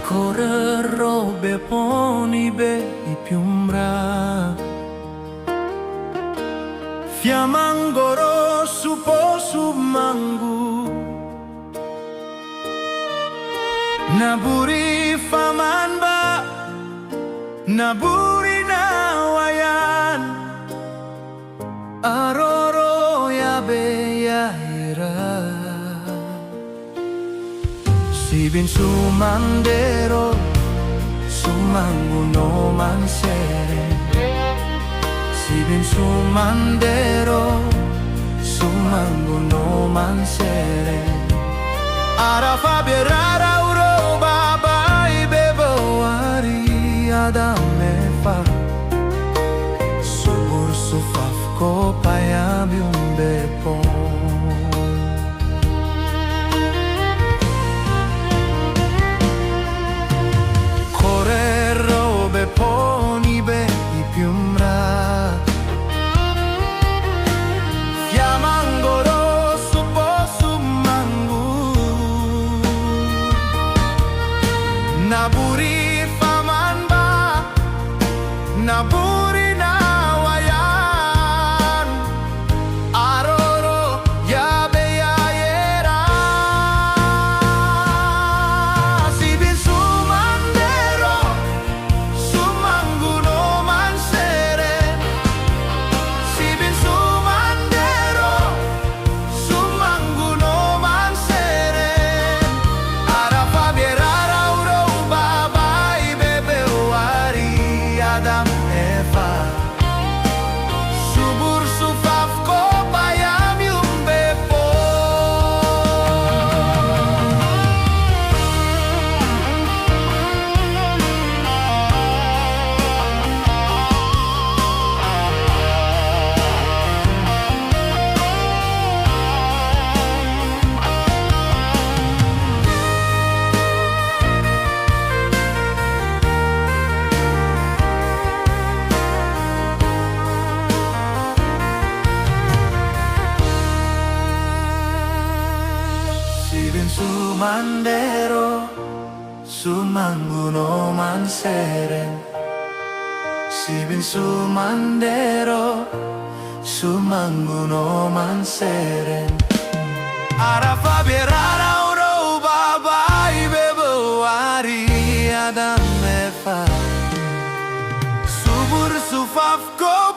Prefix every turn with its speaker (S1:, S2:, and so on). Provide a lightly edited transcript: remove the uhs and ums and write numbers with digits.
S1: Correrò be poni be I piumra Fiamangoro su po su mangu Naburi famanba Naburi nawayan Aroro yabe yaira Sibin sumandero Sumanguno mansere Sibin sumandero Sumanguno mansere Arafa berara uro babai bebo ari adame fa Subur sufaf ko payami un bepon poni be I piumra Fiamangoro su po su mangu Naburi famanba Naburi nawayan Aroro yabe yayera Sibin sumandero Sumanguno mansere Sibin sumandero Sumanguno mansere Arafa bierara uro babai bebe wari adam eva Subur sufaf ko payami umbepo Sibin sumandero Sumanguno manseren Sibin sumandero Sumanguno manseren Arafa berara uro babai bebo ari adam mefa Subur sufaf ko